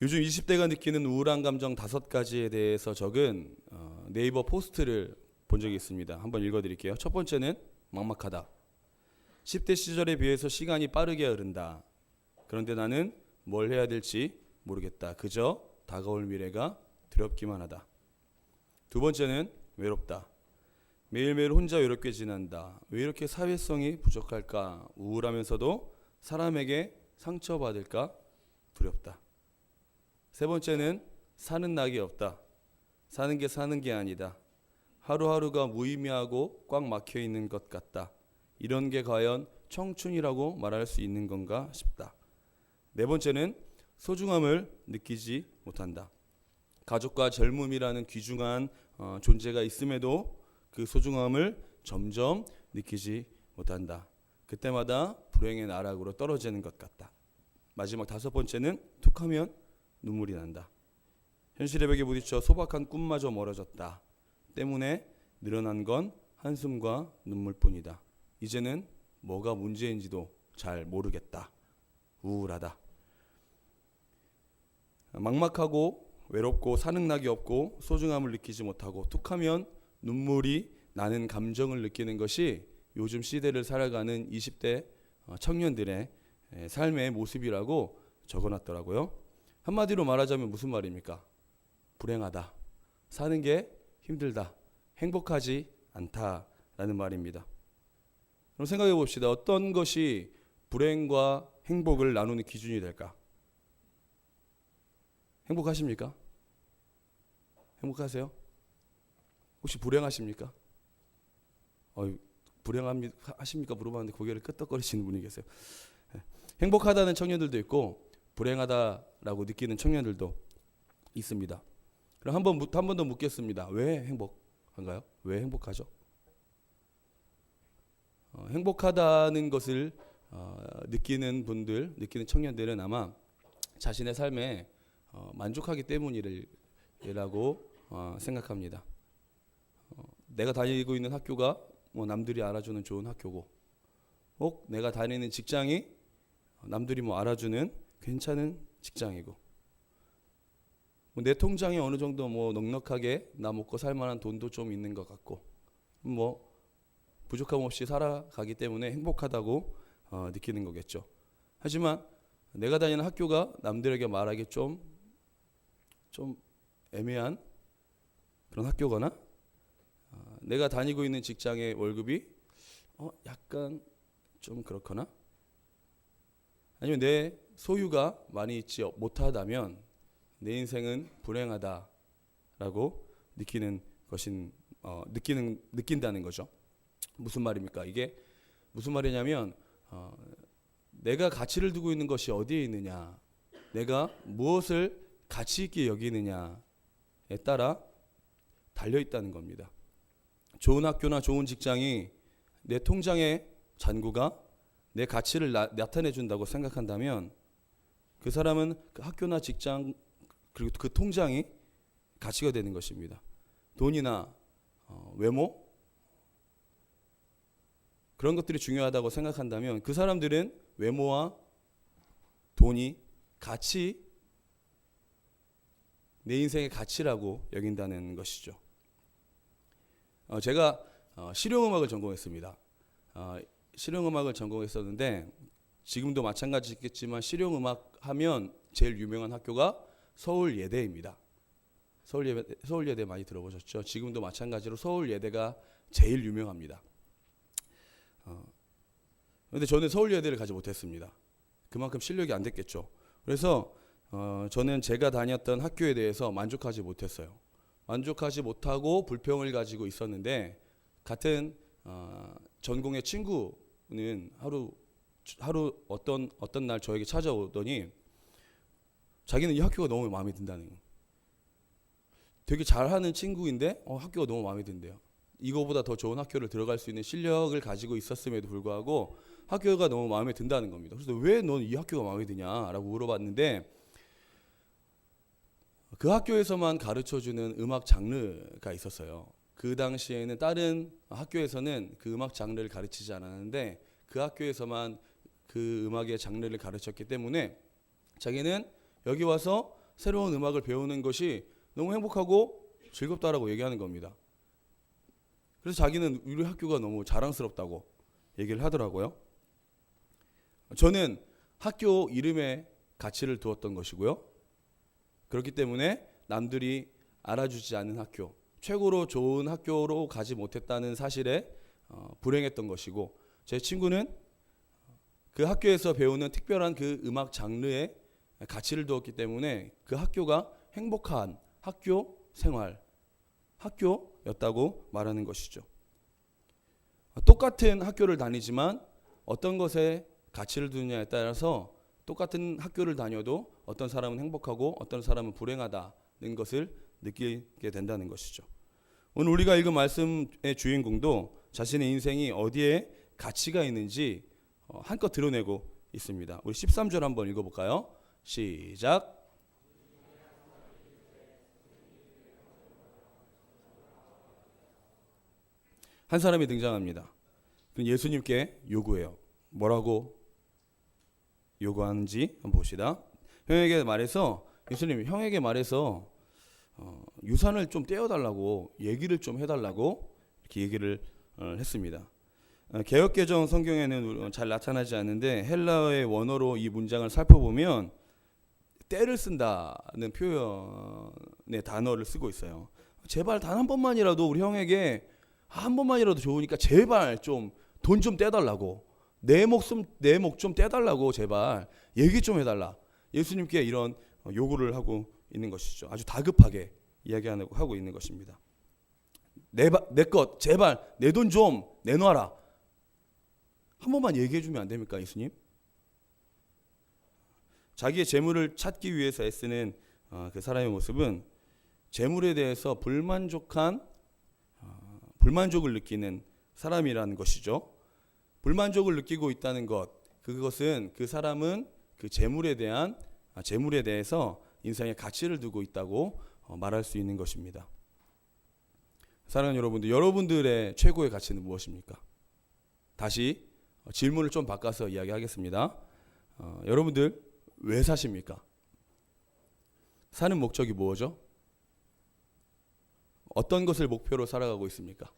요즘 20대가 느끼는 우울한 감정 5가지에 대해서 적은 네이버 포스트를 본 적이 있습니다. 한번 읽어드릴게요. 첫 번째는 막막하다. 10대 시절에 비해서 시간이 빠르게 흐른다. 그런데 나는 뭘 해야 될지 모르겠다. 그저 다가올 미래가 두렵기만 하다. 두 번째는 외롭다. 매일매일 혼자 외롭게 지낸다. 왜 이렇게 사회성이 부족할까? 우울하면서도 사람에게 상처받을까? 두렵다. 세 번째는 사는 낙이 없다. 사는 게 아니다. 하루하루가 무의미하고 꽉 막혀 있는 것 같다. 이런 게 과연 청춘이라고 말할 수 있는 건가 싶다. 네 번째는 소중함을 느끼지 못한다. 가족과 젊음이라는 귀중한 존재가 있음에도 그 소중함을 점점 느끼지 못한다. 그때마다 불행의 나락으로 떨어지는 것 같다. 마지막 다섯 번째는 툭하면 눈물이 난다. 현실의 벽에 부딪혀 소박한 꿈마저 멀어졌다. 때문에 늘어난 건 한숨과 눈물뿐이다. 이제는 뭐가 문제인지도 잘 모르겠다. 우울하다. 막막하고 외롭고 사는 낙이 없고 소중함을 느끼지 못하고 툭하면 눈물이 나는 감정을 느끼는 것이 요즘 시대를 살아가는 20대 청년들의 삶의 모습이라고 적어놨더라고요. 한마디로 말하자면 무슨 말입니까? 불행하다. 사는 게 힘들다. 행복하지 않다라는 말입니다. 그럼 생각해 봅시다. 어떤 것이 불행과 행복을 나누는 기준이 될까? 행복하십니까? 행복하세요? 혹시 불행하십니까? 불행하십니까? 물어봤는데 고개를 끄덕거리시는 분이 계세요. 행복하다는 청년들도 있고 불행하다라고 느끼는 청년들도 있습니다. 그럼 한 번 더 묻겠습니다. 왜 행복한가요? 왜 행복하죠? 행복하다는 것을 느끼는 분들, 느끼는 청년들은 아마 자신의 삶에 만족하기 때문이라고 생각합니다. 내가 다니고 있는 학교가 뭐 남들이 알아주는 좋은 학교고, 혹 내가 다니는 직장이 남들이 뭐 알아주는 괜찮은 직장이고, 뭐 내 통장에 어느 정도 뭐 넉넉하게 나 먹고 살 만한 돈도 좀 있는 것 같고, 뭐 부족함 없이 살아가기 때문에 행복하다고 느끼는 거겠죠. 하지만 내가 다니는 학교가 남들에게 말하기 좀 애매한 그런 학교거나, 내가 다니고 있는 직장의 월급이 약간 좀 그렇거나, 아니면 내 소유가 많이 있지 못하다면 내 인생은 불행하다라고 느낀다는 거죠. 무슨 말입니까? 이게 무슨 말이냐면 내가 가치를 두고 있는 것이 어디에 있느냐, 내가 무엇을 가치 있게 여기느냐에 따라 달려 있다는 겁니다. 좋은 학교나 좋은 직장이 내 통장의 잔고가 내 가치를 나타내 준다고 생각한다면 그 사람은 그 학교나 직장 그리고 그 통장이 가치가 되는 것입니다. 돈이나 외모 그런 것들이 중요하다고 생각한다면 그 사람들은 외모와 돈이 내 인생의 가치라고 여긴다는 것이죠. 제가 실용음악을 전공했습니다. 실용음악을 전공했었는데 지금도 마찬가지겠지만 실용음악 하면 제일 유명한 학교가 서울예대입니다. 서울예대 많이 들어보셨죠? 지금도 마찬가지로 서울예대가 제일 유명합니다. 그런데 저는 서울예대를 가지 못했습니다. 그만큼 실력이 안 됐겠죠. 그래서 저는 제가 다녔던 학교에 대해서 만족하지 못했어요. 만족하지 못하고 불평을 가지고 있었는데 같은 전공의 친구는 하루 어떤 날 저에게 찾아오더니 자기는 이 학교가 너무 마음에 든다는 거예요. 되게 잘하는 친구인데 학교가 너무 마음에 든대요. 이거보다 더 좋은 학교를 들어갈 수 있는 실력을 가지고 있었음에도 불구하고 학교가 너무 마음에 든다는 겁니다. 그래서 왜 넌 이 학교가 마음에 드냐라고 물어봤는데 그 학교에서만 가르쳐주는 음악 장르가 있었어요. 그 당시에는 다른 학교에서는 그 음악 장르를 가르치지 않았는데 그 학교에서만 그 음악의 장르를 가르쳤기 때문에 자기는 여기 와서 새로운 음악을 배우는 것이 너무 행복하고 즐겁다라고 얘기하는 겁니다. 그래서 자기는 우리 학교가 너무 자랑스럽다고 얘기를 하더라고요. 저는 학교 이름에 가치를 두었던 것이고요. 그렇기 때문에 남들이 알아주지 않는 학교, 최고로 좋은 학교로 가지 못했다는 사실에 불행했던 것이고, 제 친구는 그 학교에서 배우는 특별한 그 음악 장르에 가치를 두었기 때문에 그 학교가 행복한 학교 생활, 학교였다고 말하는 것이죠. 똑같은 학교를 다니지만 어떤 것에 가치를 두느냐에 따라서 똑같은 학교를 다녀도 어떤 사람은 행복하고 어떤 사람은 불행하다는 것을 느끼게 된다는 것이죠. 오늘 우리가 읽은 말씀의 주인공도 자신의 인생이 어디에 가치가 있는지 한껏 드러내고 있습니다. 우리 13절 한번 읽어볼까요? 시작. 한 사람이 등장합니다. 그는 예수님께 요구해요. 뭐라고 요구하는지 한번 봅시다. 형에게 말해서, 예수님 형에게 말해서 유산을 좀 떼어달라고, 얘기를 좀 해달라고 이렇게 얘기를 했습니다. 개역개정 성경에는 잘 나타나지 않는데 헬라어의 원어로 이 문장을 살펴보면 때를 쓴다는 표현의 단어를 쓰고 있어요. 제발 단 한 번만이라도 우리 형에게 한 번만이라도 좋으니까 제발 좀 돈 좀 떼달라고, 내 목 좀 떼달라고, 제발 얘기 좀 해달라. 예수님께 이런 요구를 하고 있는 것이죠. 아주 다급하게 이야기하고 있는 것입니다. 내 것 제발 내 돈 좀 내놔라. 한 번만 얘기해 주면 안 됩니까, 예수님? 자기의 재물을 찾기 위해서 애쓰는 그 사람의 모습은 재물에 대해서 불만족을 느끼는 사람이라는 것이죠. 불만족을 느끼고 있다는 것, 그것은 그 사람은 그 재물에 대해서 인생에 가치를 두고 있다고 말할 수 있는 것입니다. 사랑하는 여러분들, 여러분들의 최고의 가치는 무엇입니까? 다시 질문을 좀 바꿔서 이야기하겠습니다. 여러분들 왜 사십니까? 사는 목적이 뭐죠? 어떤 것을 목표로 살아가고 있습니까?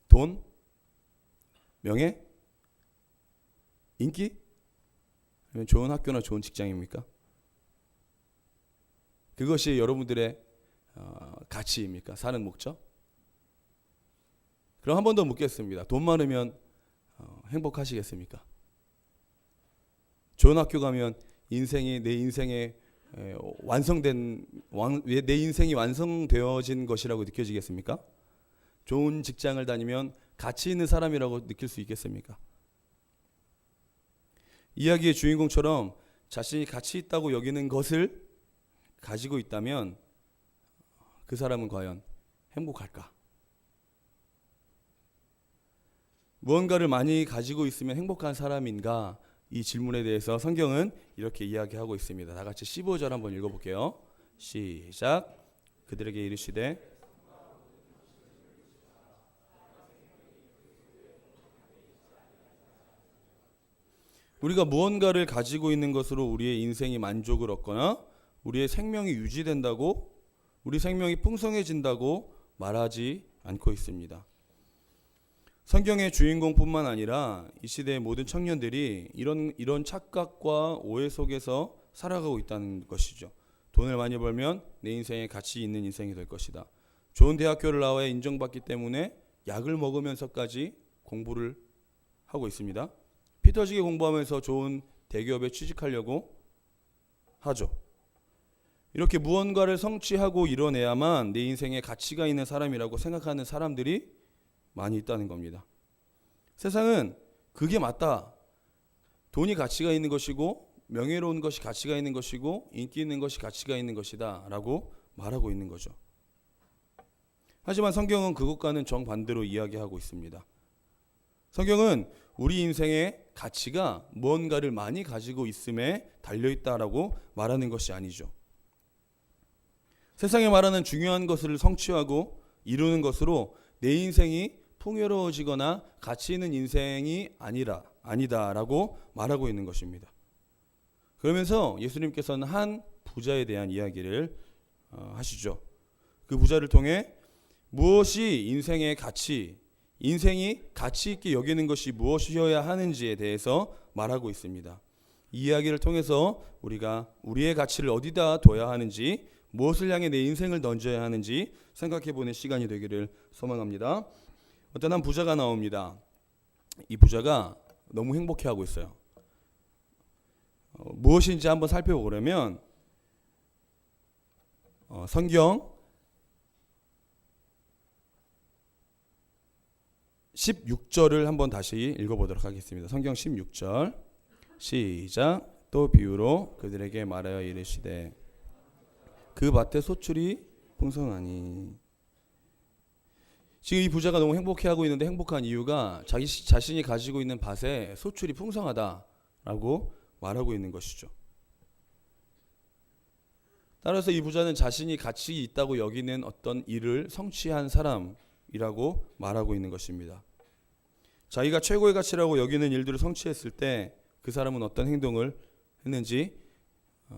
돈? 명예? 인기? 아니면 좋은 학교나 좋은 직장입니까? 그것이 여러분들의 가치입니까? 사는 목적? 그럼 한 번 더 묻겠습니다. 돈 많으면 행복하시겠습니까? 좋은 학교 가면 내 인생이 완성되어진 것이라고 느껴지겠습니까? 좋은 직장을 다니면 가치 있는 사람이라고 느낄 수 있겠습니까? 이야기의 주인공처럼 자신이 가치 있다고 여기는 것을 가지고 있다면 그 사람은 과연 행복할까? 무언가를 많이 가지고 있으면 행복한 사람인가? 이 질문에 대해서 성경은 이렇게 이야기하고 있습니다. 다 같이 15절 한번 읽어볼게요. 시작. 그들에게 이르시되 우리가 무언가를 가지고 있는 것으로 우리의 인생이 만족을 얻거나 우리의 생명이 유지된다고, 우리 생명이 풍성해진다고 말하지 않고 있습니다. 성경의 주인공뿐만 아니라 이 시대의 모든 청년들이 이런 착각과 오해 속에서 살아가고 있다는 것이죠. 돈을 많이 벌면 내 인생에 가치 있는 인생이 될 것이다. 좋은 대학교를 나와야 인정받기 때문에 약을 먹으면서까지 공부를 하고 있습니다. 피 터지게 공부하면서 좋은 대기업에 취직하려고 하죠. 이렇게 무언가를 성취하고 이뤄내야만 내 인생에 가치가 있는 사람이라고 생각하는 사람들이 많이 있다는 겁니다. 세상은 그게 맞다. 돈이 가치가 있는 것이고 명예로운 것이 가치가 있는 것이고 인기 있는 것이 가치가 있는 것이다 라고 말하고 있는 거죠. 하지만 성경은 그것과는 정반대로 이야기하고 있습니다. 성경은 우리 인생의 가치가 무언가를 많이 가지고 있음에 달려있다라고 말하는 것이 아니죠. 세상에 말하는 중요한 것을 성취하고 이루는 것으로 내 인생이 풍요로워지거나 가치 있는 인생이 아니다라고 말하고 있는 것입니다. 그러면서 예수님께서는 한 부자에 대한 이야기를 하시죠. 그 부자를 통해 무엇이 인생의 가치, 인생이 가치 있게 여기는 것이 무엇이어야 하는지에 대해서 말하고 있습니다. 이 이야기를 통해서 우리가 우리의 가치를 어디다 둬야 하는지, 무엇을 향해 내 인생을 던져야 하는지 생각해보는 시간이 되기를 소망합니다. 어떤 한 부자가 나옵니다. 이 부자가 너무 행복해하고 있어요. 무엇인지 한번 살펴보려면 성경 16절을 한번 다시 읽어보도록 하겠습니다. 성경 16절 시작. 또 비유로 그들에게 말하여 이르시되 그 밭에 소출이 풍성하니. 지금 이 부자가 너무 행복해하고 있는데 행복한 이유가 자신이 가지고 있는 밭에 소출이 풍성하다라고 말하고 있는 것이죠. 따라서 이 부자는 자신이 가치 있다고 여기는 어떤 일을 성취한 사람이라고 말하고 있는 것입니다. 자기가 최고의 가치라고 여기는 일들을 성취했을 때 그 사람은 어떤 행동을 했는지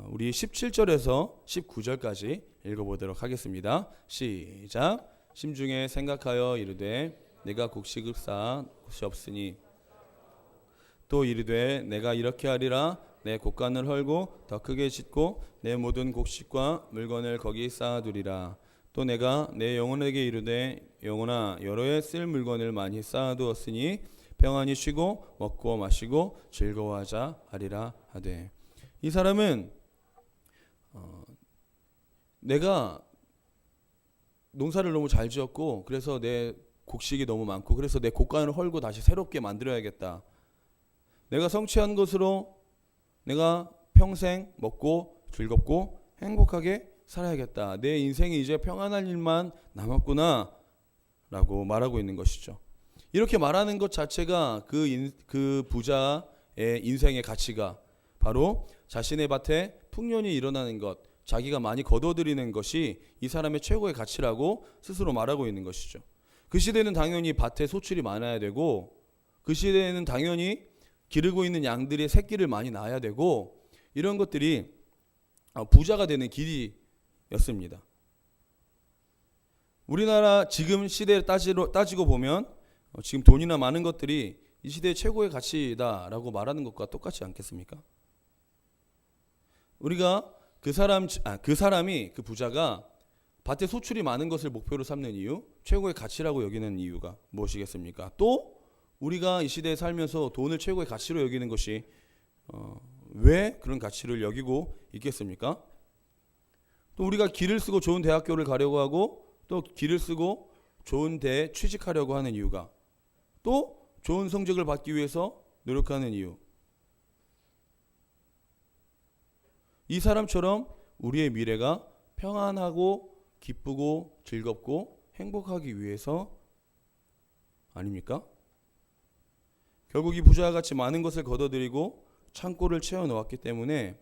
우리 17절에서 19절까지 읽어보도록 하겠습니다. 시작. 심중에 생각하여 이르되 내가 곡식을 쌓아 곳이 없으니 또 이르되 내가 이렇게 하리라 내 곡간을 헐고 더 크게 짓고 내 모든 곡식과 물건을 거기 쌓아두리라. 또 내가 내 영혼에게 이르되 영혼아 여러 해 쓸 물건을 많이 쌓아두었으니 평안히 쉬고 먹고 마시고 즐거워하자 하리라 하되. 이 사람은 내가 농사를 너무 잘 지었고 그래서 내 곡식이 너무 많고 그래서 내 곡간을 헐고 다시 새롭게 만들어야겠다. 내가 성취한 것으로 내가 평생 먹고 즐겁고 행복하게 살아야겠다. 내 인생이 이제 평안할 일만 남았구나 라고 말하고 있는 것이죠. 이렇게 말하는 것 자체가 그 부자의 인생의 가치가 바로 자신의 밭에 풍년이 일어나는 것, 자기가 많이 거둬들이는 것이 이 사람의 최고의 가치라고 스스로 말하고 있는 것이죠. 그 시대는 당연히 밭에 소출이 많아야 되고 그 시대에는 당연히 기르고 있는 양들의 새끼를 많이 낳아야 되고 이런 것들이 부자가 되는 길이었습니다. 우리나라 지금 시대를 따지고 보면 지금 돈이나 많은 것들이 이 시대의 최고의 가치다라고 말하는 것과 똑같지 않겠습니까? 우리가 그 사람이 그 부자가 밭에 소출이 많은 것을 목표로 삼는 이유, 최고의 가치라고 여기는 이유가 무엇이겠습니까? 또 우리가 이 시대에 살면서 돈을 최고의 가치로 여기는 것이 왜 그런 가치를 여기고 있겠습니까? 또 우리가 길을 쓰고 좋은 대학교를 가려고 하고 또 길을 쓰고 좋은 데에 취직하려고 하는 이유가 또 좋은 성적을 받기 위해서 노력하는 이유. 이 사람처럼 우리의 미래가 평안하고 기쁘고 즐겁고 행복하기 위해서 아닙니까? 결국 이 부자와 같이 많은 것을 거둬들이고 창고를 채워놓았기 때문에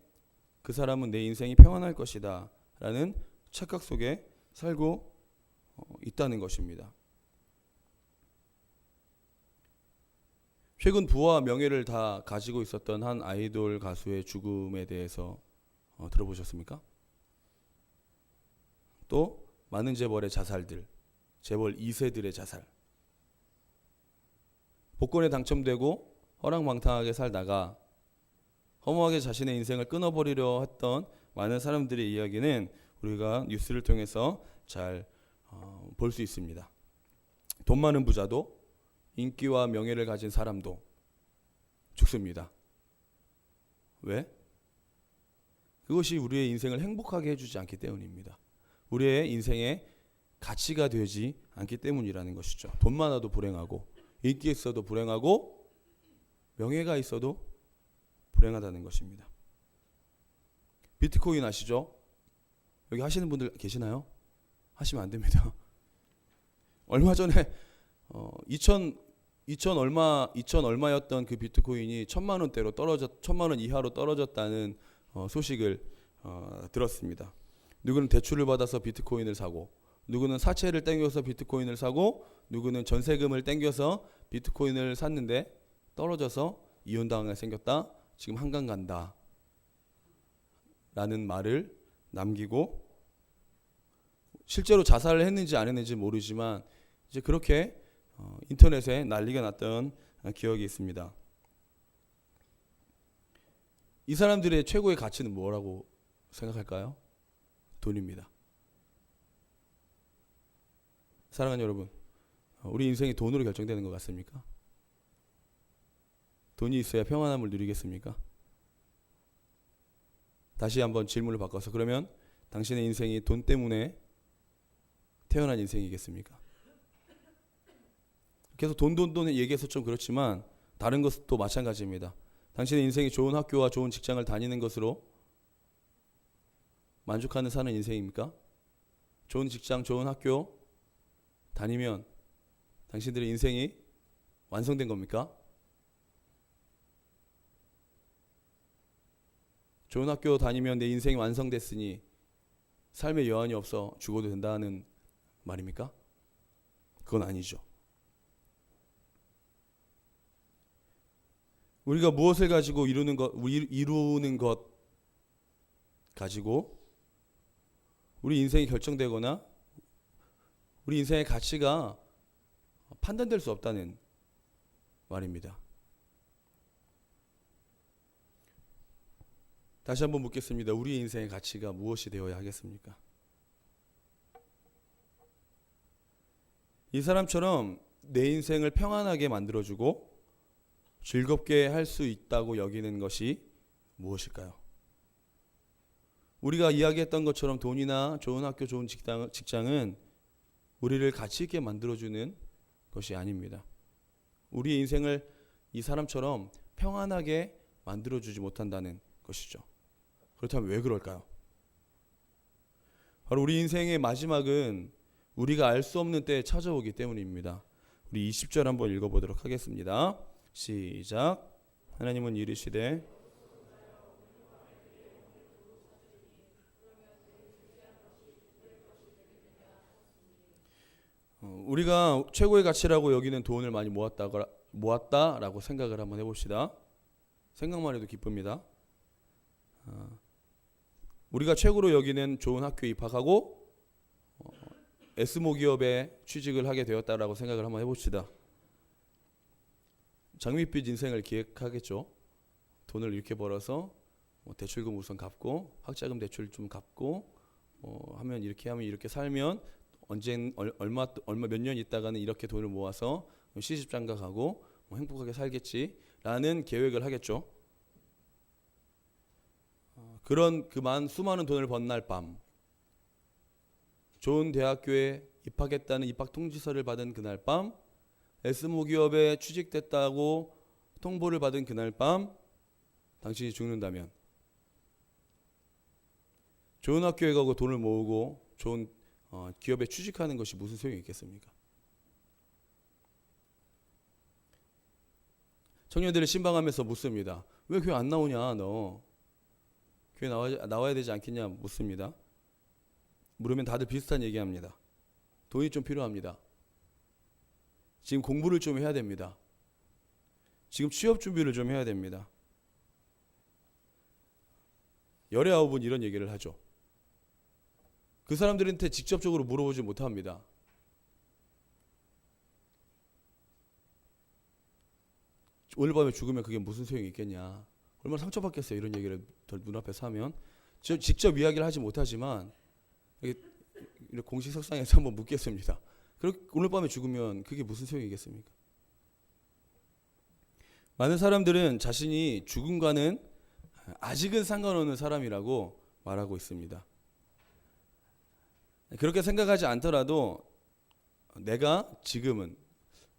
그 사람은 내 인생이 평안할 것이다 라는 착각 속에 살고 있다는 것입니다. 최근 부와 명예를 다 가지고 있었던 한 아이돌 가수의 죽음에 대해서 들어보셨습니까? 또 많은 재벌의 자살들, 재벌 2세들의 자살. 복권에 당첨되고 허랑방탕하게 살다가 허무하게 자신의 인생을 끊어버리려 했던 많은 사람들의 이야기는 우리가 뉴스를 통해서 잘 볼 수 있습니다. 돈 많은 부자도 인기와 명예를 가진 사람도 죽습니다. 왜? 그것이 우리의 인생을 행복하게 해주지 않기 때문입니다. 우리의 인생의 가치가 되지 않기 때문이라는 것이죠. 돈 많아도 불행하고 인기 있어도 불행하고 명예가 있어도 불행하다는 것입니다. 비트코인 아시죠? 여기 하시는 분들 계시나요? 하시면 안 됩니다. 얼마 전에 2000 얼마였던 그 비트코인이 1000만 원대로 1000만 원 이하로 떨어졌다는 소식을 들었습니다. 누구는 대출을 받아서 비트코인을 사고, 누구는 사채를 땡겨서 비트코인을 사고, 누구는 전세금을 땡겨서 비트코인을 샀는데 떨어져서 이혼당하게 생겼다. 지금 한강 간다. 라는 말을 남기고 실제로 자살을 했는지 안 했는지 모르지만 이제 그렇게 인터넷에 난리가 났던 기억이 있습니다. 이 사람들의 최고의 가치는 뭐라고 생각할까요? 돈입니다. 사랑하는 여러분, 우리 인생이 돈으로 결정되는 것 같습니까? 돈이 있어야 평안함을 누리겠습니까? 다시 한번 질문을 바꿔서, 그러면 당신의 인생이 돈 때문에 태어난 인생이겠습니까? 계속 돈 얘기해서 좀 그렇지만 다른 것도 마찬가지입니다. 당신의 인생이 좋은 학교와 좋은 직장을 다니는 것으로 만족하는 사는 인생입니까? 좋은 직장, 좋은 학교 다니면 당신들의 인생이 완성된 겁니까? 좋은 학교 다니면 내 인생이 완성됐으니 삶의 여한이 없어 죽어도 된다는 말입니까? 그건 아니죠. 우리가 무엇을 가지고 이루는 것 가지고 우리 인생이 결정되거나 우리 인생의 가치가 판단될 수 없다는 말입니다. 다시 한번 묻겠습니다. 우리 인생의 가치가 무엇이 되어야 하겠습니까? 이 사람처럼 내 인생을 평안하게 만들어주고 즐겁게 할 수 있다고 여기는 것이 무엇일까요? 우리가 이야기했던 것처럼 돈이나 좋은 학교, 좋은 직장은 우리를 가치 있게 만들어주는 것이 아닙니다. 우리의 인생을 이 사람처럼 평안하게 만들어주지 못한다는 것이죠. 그렇다면 왜 그럴까요? 바로 우리 인생의 마지막은 우리가 알 수 없는 때에 찾아오기 때문입니다. 우리 20절 한번 읽어보도록 하겠습니다. 시작. 하나님은 이르시되 우리가 최고의 가치라고 여기는 돈을 많이 모았다라고 생각을 한번 해봅시다. 생각만 해도 기쁩니다. 우리가 최고로 여기는 좋은 학교에 입학하고 S모 기업에 취직을 하게 되었다라고 생각을 한번 해봅시다. 장밋빛 인생을 기획하겠죠. 돈을 이렇게 벌어서 대출금 우선 갚고 학자금 대출 좀 갚고 하면 이렇게 살면 얼마 몇 년 있다가는 이렇게 돈을 모아서 시집장가 가고 행복하게 살겠지라는 계획을 하겠죠. 그런 수많은 돈을 번 날 밤, 좋은 대학교에 입학했다는 입학 통지서를 받은 그날 밤, S모 기업에 취직됐다고 통보를 받은 그날 밤, 당신이 죽는다면 좋은 학교에 가고 돈을 모으고 좋은 기업에 취직하는 것이 무슨 소용이 있겠습니까? 청년들을 신방하면서 묻습니다. 왜 교회 안 나오냐 너? 교회 나와야 되지 않겠냐 묻습니다. 물으면 다들 비슷한 얘기합니다. 돈이 좀 필요합니다. 지금 공부를 좀 해야 됩니다. 지금 취업 준비를 좀 해야 됩니다. 19은 이런 얘기를 하죠. 그 사람들한테 직접적으로 물어보지 못합니다. 오늘 밤에 죽으면 그게 무슨 소용이 있겠냐. 얼마나 상처받겠어요. 이런 얘기를 눈앞에서 하면. 직접 이야기를 하지 못하지만 공식 석상에서 한번 묻겠습니다. 오늘 밤에 죽으면 그게 무슨 소용이겠습니까? 많은 사람들은 자신이 죽음과는 아직은 상관없는 사람이라고 말하고 있습니다. 그렇게 생각하지 않더라도 내가 지금은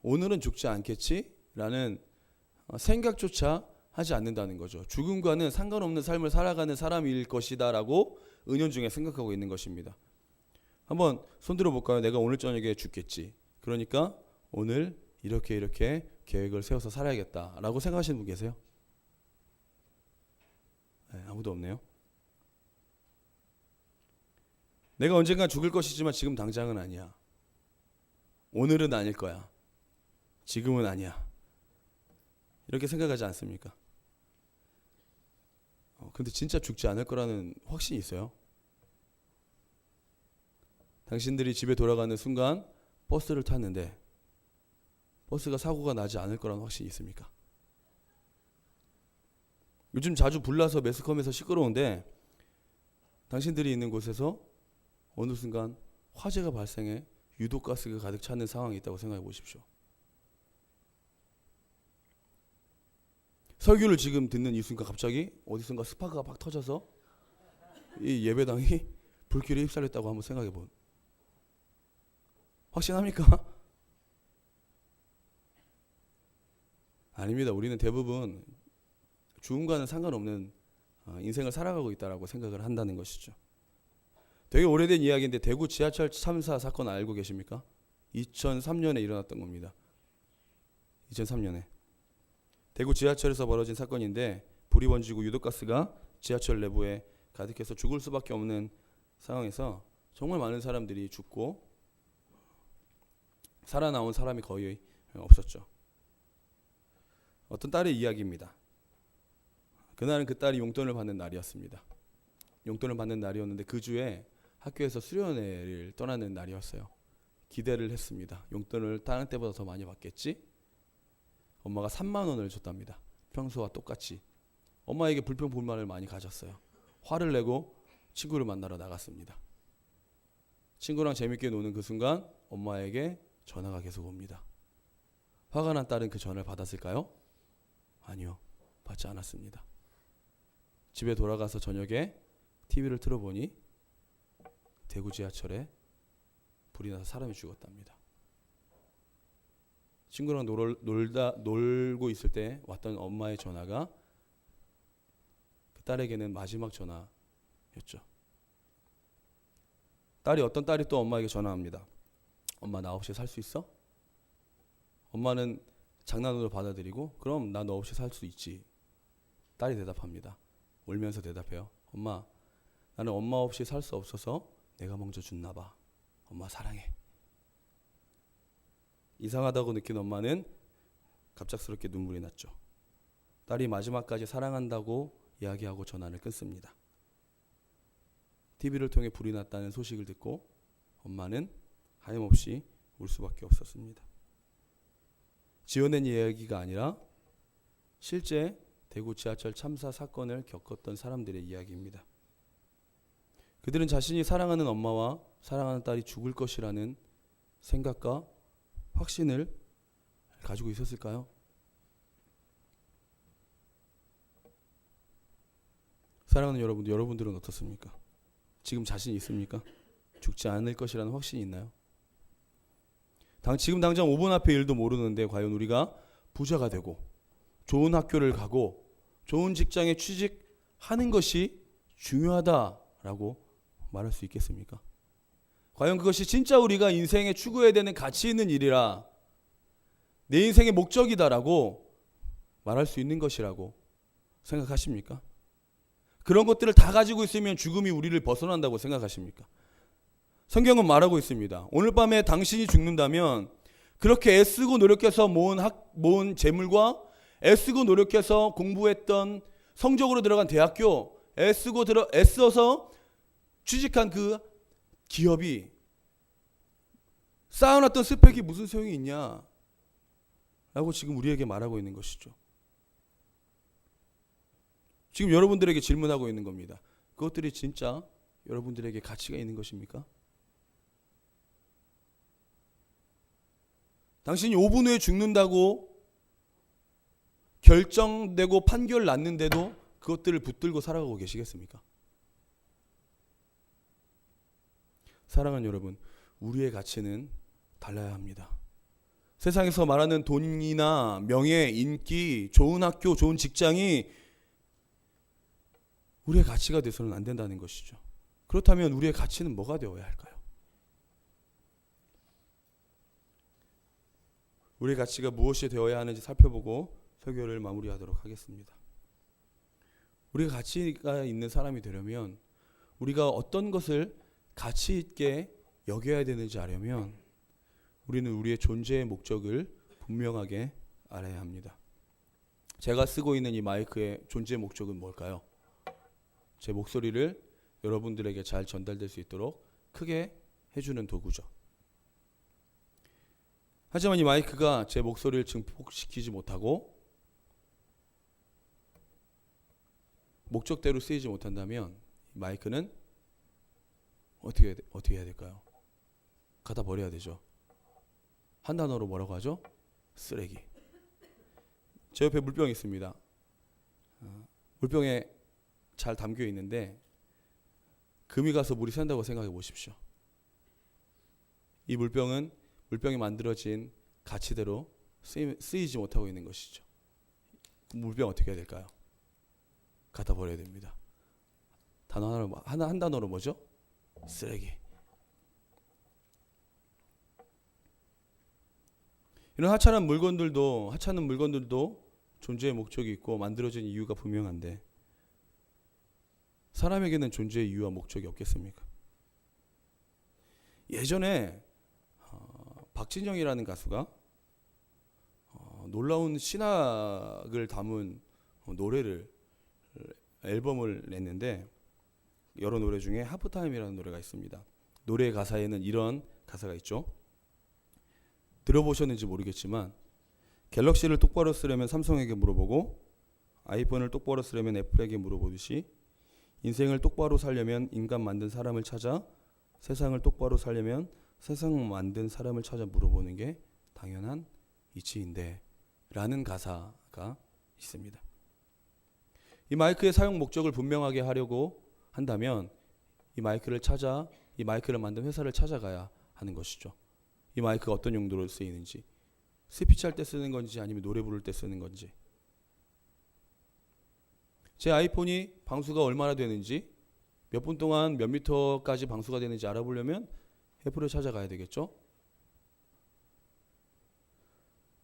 오늘은 죽지 않겠지라는 생각조차 하지 않는다는 거죠. 죽음과는 상관없는 삶을 살아가는 사람일 것이다라고 은연중에 생각하고 있는 것입니다. 한번 손들어 볼까요? 내가 오늘 저녁에 죽겠지. 그러니까 오늘 이렇게 계획을 세워서 살아야겠다라고 생각하시는 분 계세요? 네, 아무도 없네요. 내가 언젠가 죽을 것이지만 지금 당장은 아니야. 오늘은 아닐 거야. 지금은 아니야. 이렇게 생각하지 않습니까? 근데 진짜 죽지 않을 거라는 확신이 있어요. 당신들이 집에 돌아가는 순간 버스를 탔는데 버스가 사고가 나지 않을 거라는 확신이 있습니까? 요즘 자주 불나서 매스컴에서 시끄러운데 당신들이 있는 곳에서 어느 순간 화재가 발생해 유독가스가 가득 차는 상황이 있다고 생각해 보십시오. 설교를 지금 듣는 이 순간 갑자기 어디선가 스파크가 팍 터져서 이 예배당이 불길에 휩싸렸다고 한번 생각해 본. 확신합니까? 아닙니다. 우리는 대부분 죽음과는 상관없는 인생을 살아가고 있다라고 생각을 한다는 것이죠. 되게 오래된 이야기인데 대구 지하철 참사 사건 알고 계십니까? 2003년에 일어났던 겁니다. 2003년에 대구 지하철에서 벌어진 사건인데 불이 번지고 유독가스가 지하철 내부에 가득해서 죽을 수밖에 없는 상황에서 정말 많은 사람들이 죽고 살아나온 사람이 거의 없었죠. 어떤 딸의 이야기입니다. 그날은 그 딸이 용돈을 받는 날이었습니다. 용돈을 받는 날이었는데 그 주에 학교에서 수련회를 떠나는 날이었어요. 기대를 했습니다. 용돈을 다른 때보다 더 많이 받겠지? 엄마가 3만 원을 줬답니다. 평소와 똑같이. 엄마에게 불평불만을 많이 가졌어요. 화를 내고 친구를 만나러 나갔습니다. 친구랑 재밌게 노는 그 순간 엄마에게 전화가 계속 옵니다. 화가 난 딸은 그 전화를 받았을까요? 아니요. 받지 않았습니다. 집에 돌아가서 저녁에 TV를 틀어보니 대구 지하철에 불이 나서 사람이 죽었답니다. 친구랑 놀고 있을 때 왔던 엄마의 전화가 그 딸에게는 마지막 전화였죠. 어떤 딸이 또 엄마에게 전화합니다. 엄마 나 없이 살 수 있어? 엄마는 장난으로 받아들이고 그럼 나 너 없이 살 수 있지. 딸이 대답합니다. 울면서 대답해요. 엄마 나는 엄마 없이 살 수 없어서 내가 먼저 줬나 봐. 엄마 사랑해. 이상하다고 느낀 엄마는 갑작스럽게 눈물이 났죠. 딸이 마지막까지 사랑한다고 이야기하고 전화를 끊습니다. TV를 통해 불이 났다는 소식을 듣고 엄마는 하염없이 울 수밖에 없었습니다. 지어낸 이야기가 아니라 실제 대구 지하철 참사 사건을 겪었던 사람들의 이야기입니다. 그들은 자신이 사랑하는 엄마와 사랑하는 딸이 죽을 것이라는 생각과 확신을 가지고 있었을까요? 사랑하는 여러분들은 어떻습니까? 지금 자신 있습니까? 죽지 않을 것이라는 확신이 있나요? 지금 당장 5분 앞의 일도 모르는데 과연 우리가 부자가 되고 좋은 학교를 가고 좋은 직장에 취직하는 것이 중요하다라고 말할 수 있겠습니까? 과연 그것이 진짜 우리가 인생에 추구해야 되는 가치 있는 일이라 내 인생의 목적이다라고 말할 수 있는 것이라고 생각하십니까? 그런 것들을 다 가지고 있으면 죽음이 우리를 벗어난다고 생각하십니까? 성경은 말하고 있습니다. 오늘 밤에 당신이 죽는다면 그렇게 애쓰고 노력해서 모은 재물과 애쓰고 노력해서 공부했던 성적으로 들어간 대학교, 애써서 취직한 그 기업이 쌓아놨던 스펙이 무슨 소용이 있냐? 라고 지금 우리에게 말하고 있는 것이죠. 지금 여러분들에게 질문하고 있는 겁니다. 그것들이 진짜 여러분들에게 가치가 있는 것입니까? 당신이 5분 후에 죽는다고 결정되고 판결 났는데도 그것들을 붙들고 살아가고 계시겠습니까? 사랑하는 여러분, 우리의 가치는 달라야 합니다. 세상에서 말하는 돈이나 명예, 인기, 좋은 학교, 좋은 직장이 우리의 가치가 돼서는 안 된다는 것이죠. 그렇다면 우리의 가치는 뭐가 되어야 할까요? 우리의 가치가 무엇이 되어야 하는지 살펴보고 설교를 마무리하도록 하겠습니다. 우리가 가치가 있는 사람이 되려면 우리가 어떤 것을 가치 있게 여겨야 되는지 알려면 우리는 우리의 존재의 목적을 분명하게 알아야 합니다. 제가 쓰고 있는 이 마이크의 존재의 목적은 뭘까요? 제 목소리를 여러분들에게 잘 전달될 수 있도록 크게 해주는 도구죠. 하지만 이 마이크가 제 목소리를 증폭시키지 못하고 목적대로 쓰이지 못한다면 이 마이크는 어떻게 해야 될까요? 갖다 버려야 되죠. 한 단어로 뭐라고 하죠? 쓰레기. 제 옆에 물병이 있습니다. 물병에 잘 담겨 있는데 금이 가서 물이 샌다고 생각해 보십시오. 이 물병이 만들어진 가치대로 쓰이지 못하고 있는 것이죠. 물병 어떻게 해야 될까요? 갖다 버려야 됩니다. 한 단어로 뭐죠? 쓰레기. 이런 하찮은 물건들도 존재의 목적이 있고 만들어진 이유가 분명한데 사람에게는 존재의 이유와 목적이 없겠습니까? 예전에 박진영이라는 가수가 놀라운 신학을 담은 앨범을 냈는데 여러 노래 중에 하프타임이라는 노래가 있습니다. 노래의 가사에는 이런 가사가 있죠. 들어보셨는지 모르겠지만 갤럭시를 똑바로 쓰려면 삼성에게 물어보고 아이폰을 똑바로 쓰려면 애플에게 물어보듯이 인생을 똑바로 살려면 인간 만든 사람을 찾아 세상을 똑바로 살려면 세상 만든 사람을 찾아 물어보는 게 당연한 이치인데 라는 가사가 있습니다. 이 마이크의 사용 목적을 분명하게 하려고 한다면 이 마이크를 만든 회사를 찾아가야 하는 것이죠. 이 마이크가 어떤 용도로 쓰이는지, 스피치 할 때 쓰는 건지 아니면 노래 부를 때 쓰는 건지, 제 아이폰이 방수가 얼마나 되는지, 몇 분 동안 몇 미터까지 방수가 되는지 알아보려면 애플을 찾아가야 되겠죠.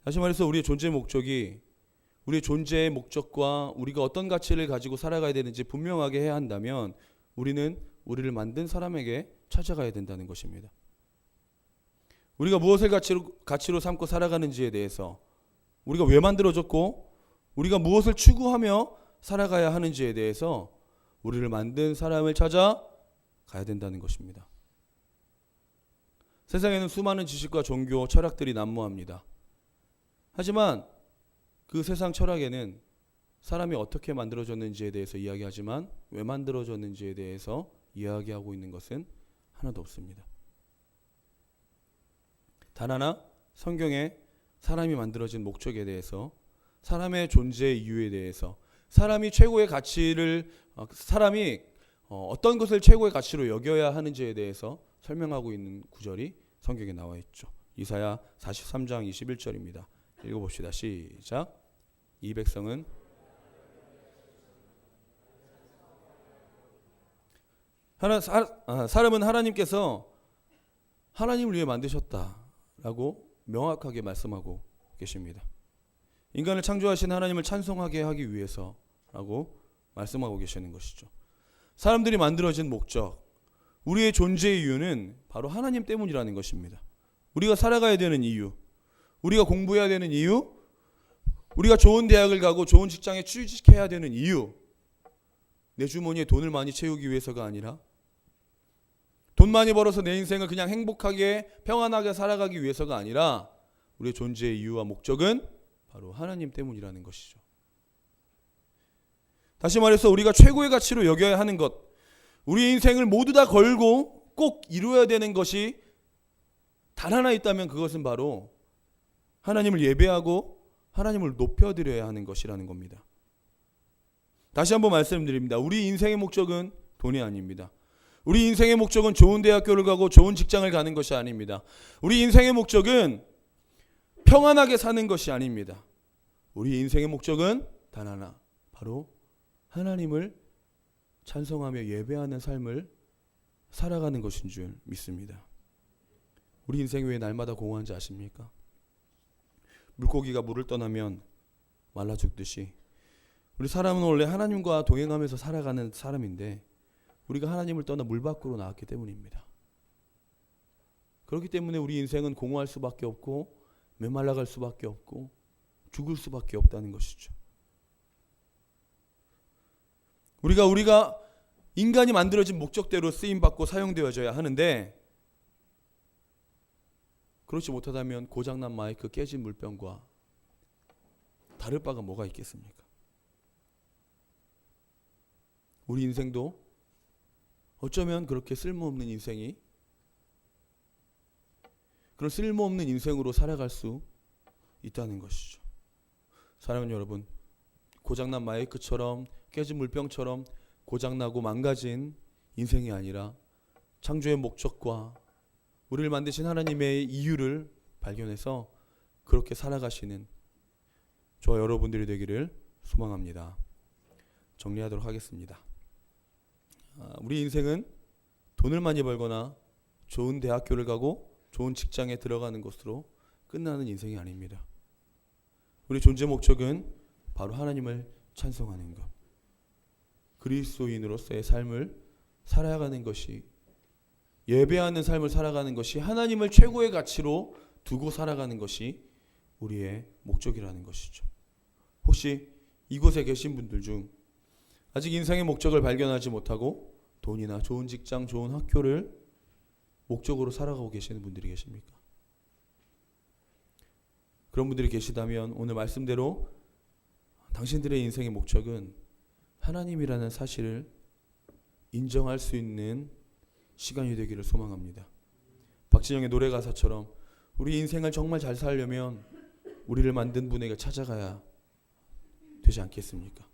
다시 말해서 우리의 존재의 목적과 우리가 어떤 가치를 가지고 살아가야 되는지 분명하게 해야 한다면 우리는 우리를 만든 사람에게 찾아가야 된다는 것입니다. 우리가 무엇을 가치로 삼고 살아가는지에 대해서, 우리가 왜 만들어졌고 우리가 무엇을 추구하며 살아가야 하는지에 대해서 우리를 만든 사람을 찾아가야 된다는 것입니다. 세상에는 수많은 지식과 종교, 철학들이 난무합니다. 하지만 그 세상 철학에는 사람이 어떻게 만들어졌는지에 대해서 이야기하지만 왜 만들어졌는지에 대해서 이야기하고 있는 것은 하나도 없습니다. 단 하나 성경에 사람이 만들어진 목적에 대해서, 사람의 존재의 이유에 대해서, 사람이 어떤 것을 최고의 가치로 여겨야 하는지에 대해서 설명하고 있는 구절이 성경에 나와 있죠. 이사야 43장 21절입니다. 읽어봅시다. 시작. 이 백성은 사람은 하나님께서 하나님을 위해 만드셨다라고 명확하게 말씀하고 계십니다. 인간을 창조하신 하나님을 찬송하게 하기 위해서라고 말씀하고 계시는 것이죠. 사람들이 만들어진 목적, 우리의 존재의 이유는 바로 하나님 때문이라는 것입니다. 우리가 살아가야 되는 이유, 우리가 공부해야 되는 이유, 우리가 좋은 대학을 가고 좋은 직장에 취직해야 되는 이유, 내 주머니에 돈을 많이 채우기 위해서가 아니라 돈 많이 벌어서 내 인생을 그냥 행복하게 평안하게 살아가기 위해서가 아니라 우리의 존재의 이유와 목적은 바로 하나님 때문이라는 것이죠. 다시 말해서 우리가 최고의 가치로 여겨야 하는 것, 우리 인생을 모두 다 걸고 꼭 이루어야 되는 것이 단 하나 있다면 그것은 바로 하나님을 예배하고 하나님을 높여드려야 하는 것이라는 겁니다. 다시 한번 말씀드립니다. 우리 인생의 목적은 돈이 아닙니다. 우리 인생의 목적은 좋은 대학교를 가고 좋은 직장을 가는 것이 아닙니다. 우리 인생의 목적은 평안하게 사는 것이 아닙니다. 우리 인생의 목적은 단 하나, 바로 하나님을 찬송하며 예배하는 삶을 살아가는 것인 줄 믿습니다. 우리 인생이 왜 날마다 공허한지 아십니까? 물고기가 물을 떠나면 말라 죽듯이 우리 사람은 원래 하나님과 동행하면서 살아가는 사람인데 우리가 하나님을 떠나 물 밖으로 나왔기 때문입니다. 그렇기 때문에 우리 인생은 공허할 수밖에 없고 메말라갈 수밖에 없고 죽을 수밖에 없다는 것이죠. 우리가 인간이 만들어진 목적대로 쓰임받고 사용되어져야 하는데 그렇지 못하다면 고장난 마이크, 깨진 물병과 다를 바가 뭐가 있겠습니까? 우리 인생도 어쩌면 그렇게 쓸모없는 인생이 그런 쓸모없는 인생으로 살아갈 수 있다는 것이죠. 사랑하는 여러분, 고장난 마이크처럼 깨진 물병처럼 고장나고 망가진 인생이 아니라 창조의 목적과 우리를 만드신 하나님의 이유를 발견해서 그렇게 살아가시는 저와 여러분들이 되기를 소망합니다. 정리하도록 하겠습니다. 우리 인생은 돈을 많이 벌거나 좋은 대학교를 가고 좋은 직장에 들어가는 것으로 끝나는 인생이 아닙니다. 우리 존재 목적은 바로 하나님을 찬송하는 것, 그리스도인으로서의 삶을 살아가는 것이, 예배하는 삶을 살아가는 것이, 하나님을 최고의 가치로 두고 살아가는 것이 우리의 목적이라는 것이죠. 혹시 이곳에 계신 분들 중 아직 인생의 목적을 발견하지 못하고 돈이나 좋은 직장, 좋은 학교를 목적으로 살아가고 계시는 분들이 계십니까? 그런 분들이 계시다면 오늘 말씀대로 당신들의 인생의 목적은 하나님이라는 사실을 인정할 수 있는 시간이 되기를 소망합니다. 박진영의 노래 가사처럼 우리 인생을 정말 잘 살려면 우리를 만든 분에게 찾아가야 되지 않겠습니까?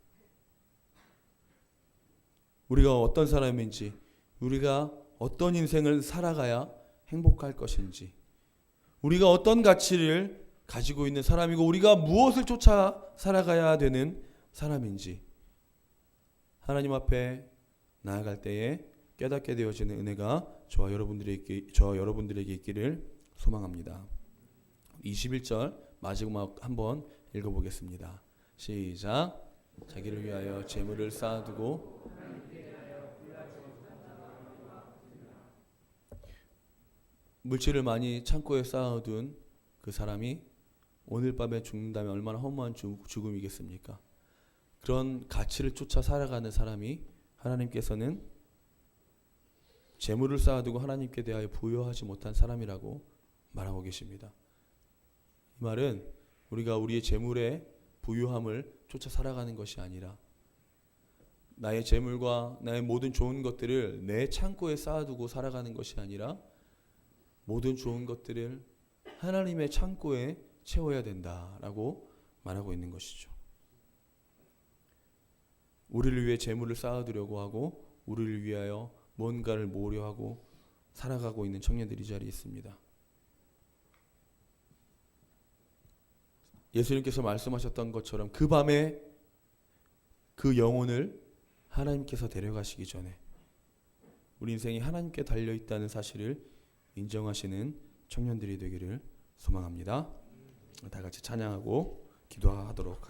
우리가 어떤 사람인지, 우리가 어떤 인생을 살아가야 행복할 것인지, 우리가 어떤 가치를 가지고 있는 사람이고 우리가 무엇을 쫓아 살아가야 되는 사람인지 하나님 앞에 나아갈 때에 깨닫게 되어지는 은혜가 저와 여러분들에게 있기를 소망합니다. 21절 마지막 한번 읽어보겠습니다. 시작. 자기를 위하여 재물을 쌓아두고 물질을 많이 창고에 쌓아둔 그 사람이 오늘 밤에 죽는다면 얼마나 허무한 죽음이겠습니까? 그런 가치를 쫓아 살아가는 사람이 하나님께서는 재물을 쌓아두고 하나님께 대하여 부여하지 못한 사람이라고 말하고 계십니다. 이 말은 우리가 우리의 재물의 부유함을 쫓아 살아가는 것이 아니라 나의 재물과 나의 모든 좋은 것들을 내 창고에 쌓아두고 살아가는 것이 아니라 모든 좋은 것들을 하나님의 창고에 채워야 된다라고 말하고 있는 것이죠. 우리를 위해 재물을 쌓아두려고 하고 우리를 위하여 뭔가를 모으려 하고 살아가고 있는 청년들이 이 자리에 있습니다. 예수님께서 말씀하셨던 것처럼 그 밤에 그 영혼을 하나님께서 데려가시기 전에 우리 인생이 하나님께 달려있다는 사실을 인정하시는 청년들이 되기를 소망합니다. 다 같이 찬양하고 기도하도록 하겠습니다.